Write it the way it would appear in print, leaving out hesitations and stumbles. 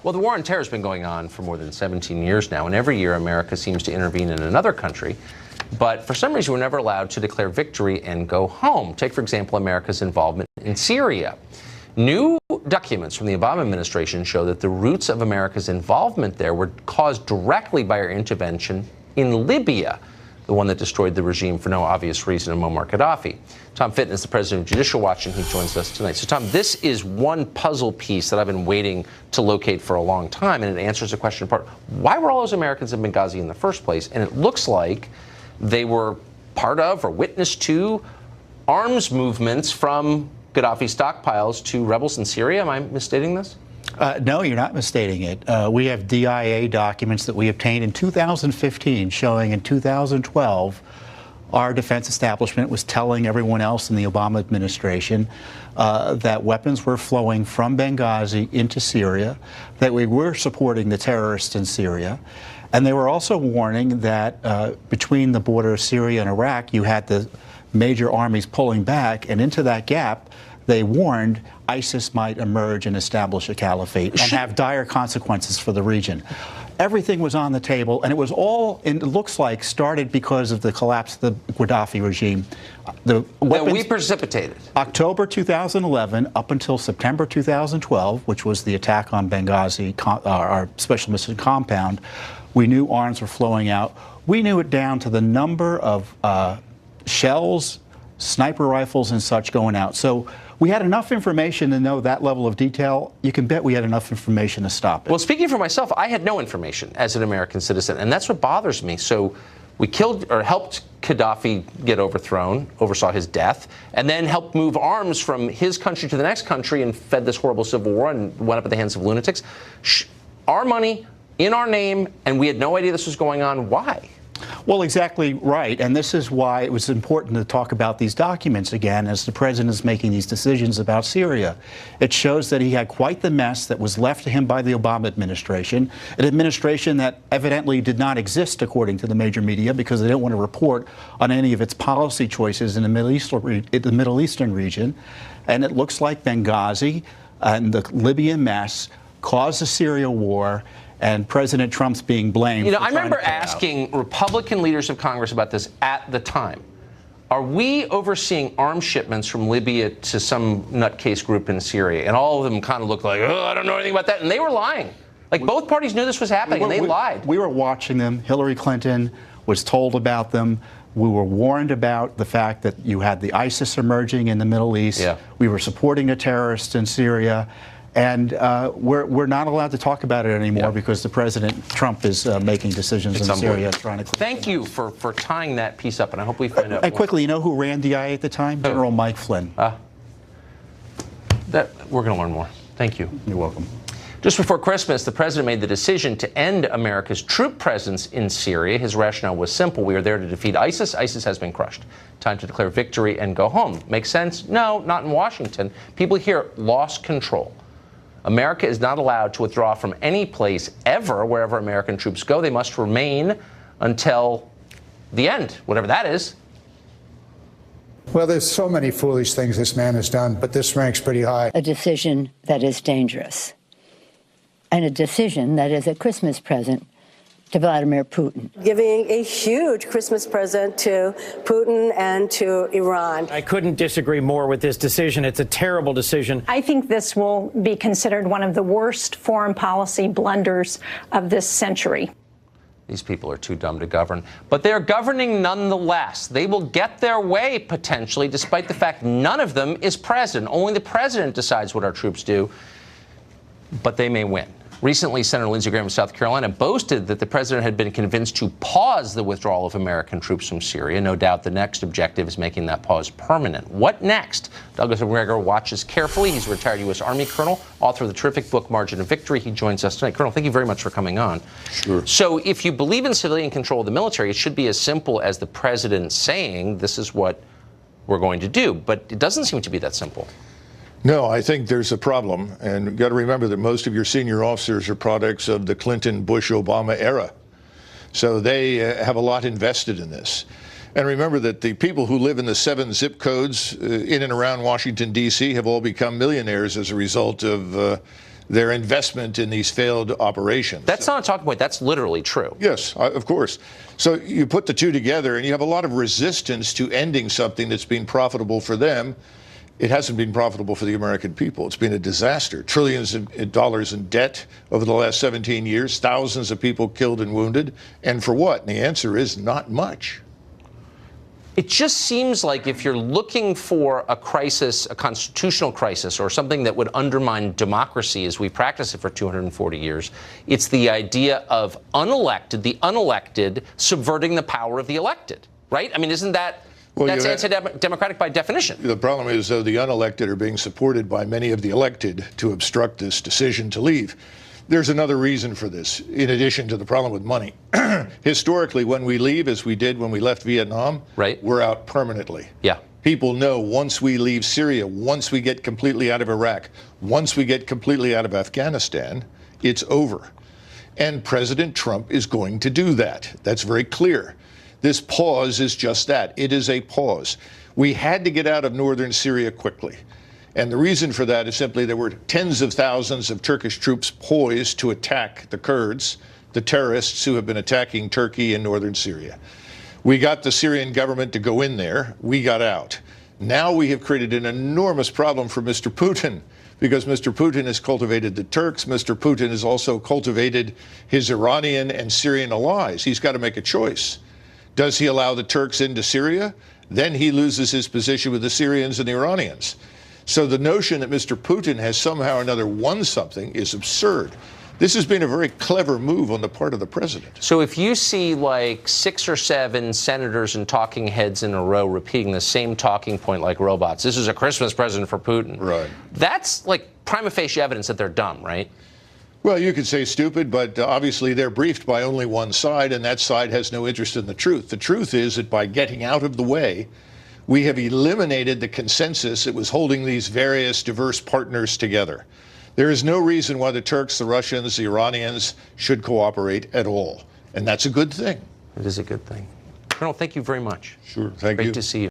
Well, the war on terror has been going on for more than 17 years now, and every year America seems to intervene in another country. But for some reason, we're never allowed to declare victory and go home. Take, for example, America's involvement in Syria. New documents from the Obama administration show that the roots of America's involvement there were caused directly by our intervention in Libya, the one that destroyed the regime for no obvious reason of Muammar Gaddafi. Tom Fitton is the president of Judical Watch, and he joins us tonight. So, Tom, this is one puzzle piece that I've been waiting to locate for a long time, and it answers the question part, why were all those Americans in Benghazi in the first place? And it looks like they were part of or witness to arms movements from Gaddafi stockpiles to rebels in Syria. Am I misstating this? No, you're not misstating it. We have DIA documents that we obtained in 2015 showing in 2012 our defense establishment was telling everyone else in the Obama administration that weapons were flowing from Benghazi into Syria, that we were supporting the terrorists in Syria, and they were also warning that between the border of Syria and Iraq, you had the major armies pulling back, and into that gap, they warned ISIS might emerge and establish a caliphate and have dire consequences for the region. Everything was on the table, and it was all, it looks like, started because of the collapse of the Gaddafi regime. The weapons, that we precipitated. October 2011 up until September 2012, which was the attack on Benghazi, our special mission compound, we knew arms were flowing out. We knew it down to the number of shells, sniper rifles, and such going out. So we had enough information to know that level of detail. You can bet we had enough information to stop it. Well, speaking for myself, I had no information as an American citizen, and that's what bothers me. So we killed or helped Gaddafi get overthrown, oversaw his death, and then helped move arms from his country to the next country and fed this horrible civil war and went up at the hands of lunatics. Our money, in our name, and we had no idea this was going on. Why? Well, exactly right. And this is why it was important to talk about these documents again as the president is making these decisions about Syria. It shows that he had quite the mess that was left to him by the Obama administration, an administration that evidently did not exist, according to the major media, because they didn't want to report on any of its policy choices in the Middle Eastern region. And it looks like Benghazi and the Libyan mess caused the Syria war, and President Trump's being blamed. You know, I remember asking Republican leaders of Congress about this at the time. Are we overseeing arms shipments from Libya to some nutcase group in Syria? And all of them kind of looked like, oh, I don't know anything about that. And they were lying. Like, both parties knew this was happening, and they lied. We were watching them. Hillary Clinton was told about them. We were warned about the fact that you had the ISIS emerging in the Middle East. Yeah. We were supporting the terrorists in Syria. And we're not allowed to talk about it anymore because the President Trump is making decisions in Syria. Trying to Thank you for tying that piece up, and I hope we find out. And quickly, you know who ran DIA at the time? General Mike Flynn. We're going to learn more. Thank you. You're welcome. Just before Christmas, the president made the decision to end America's troop presence in Syria. His rationale was simple. We are there to defeat ISIS. ISIS has been crushed. Time to declare victory and go home. Makes sense? No, not in Washington. People here lost control. America is not allowed to withdraw from any place ever wherever American troops go. They must remain until the end, whatever that is. Well, there's so many foolish things this man has done, but this ranks pretty high. A decision that is dangerous, and a decision that is a Christmas present to Vladimir Putin. Giving a huge Christmas present to Putin and to Iran. I couldn't disagree more with this decision. It's a terrible decision. I think this will be considered one of the worst foreign policy blunders of this century. These people are too dumb to govern. But they're governing nonetheless. They will get their way, potentially, despite the fact none of them is president. Only the president decides what our troops do. But they may win. Recently, Senator Lindsey Graham of South Carolina boasted that the president had been convinced to pause the withdrawal of American troops from Syria. No doubt the next objective is making that pause permanent. What next? Douglas Macgregor watches carefully. He's a retired U.S. Army colonel, author of the terrific book Margin of Victory. He joins us tonight. Colonel, thank you very much for coming on. Sure. So if you believe in civilian control of the military, it should be as simple as the president saying this is what we're going to do. But it doesn't seem to be that simple. No, I think there's a problem, and you've got to remember that most of your senior officers are products of the Clinton, Bush, Obama era. So they have a lot invested in this. And remember that the people who live in the 7 zip codes in and around Washington, D.C. have all become millionaires as a result of their investment in these failed operations. That's not a talking point. That's literally true. Yes, of course. So you put the two together and you have a lot of resistance to ending something that's been profitable for them. It hasn't been profitable for the American people. It's been a disaster. Trillions of dollars in debt over the last 17 years, thousands of people killed and wounded. And for what? And the answer is not much. It just seems like if you're looking for a crisis, a constitutional crisis, or something that would undermine democracy as we practice it for 240 years, it's the idea of the unelected subverting the power of the elected, right? I mean, isn't that... Well, that's anti-democratic by definition. The problem is, though, the unelected are being supported by many of the elected to obstruct this decision to leave. There's another reason for this, in addition to the problem with money. Historically, when we leave, as we did when we left Vietnam, right, we're out permanently. Yeah. People know once we leave Syria, once we get completely out of Iraq, once we get completely out of Afghanistan, it's over. And President Trump is going to do that. That's very clear. This pause is just that. It is a pause. We had to get out of northern Syria quickly. And the reason for that is simply there were tens of thousands of Turkish troops poised to attack the Kurds, the terrorists who have been attacking Turkey in northern Syria. We got the Syrian government to go in there. We got out. Now we have created an enormous problem for Mr. Putin, because Mr. Putin has cultivated the Turks. Mr. Putin has also cultivated his Iranian and Syrian allies. He's got to make a choice. Does he allow the Turks into Syria? Then he loses his position with the Syrians and the Iranians. So the notion that Mr. Putin has somehow or another won something is absurd. This has been a very clever move on the part of the president. So if you see like 6 or 7 senators and talking heads in a row repeating the same talking point like robots, this is a Christmas present for Putin. Right. That's like prima facie evidence that they're dumb, right? Well, you could say stupid, but obviously they're briefed by only one side, and that side has no interest in the truth. The truth is that by getting out of the way, we have eliminated the consensus that was holding these various diverse partners together. There is no reason why the Turks, the Russians, the Iranians should cooperate at all. And that's a good thing. It is a good thing. Colonel, thank you very much. Sure. Thank you. Great to see you.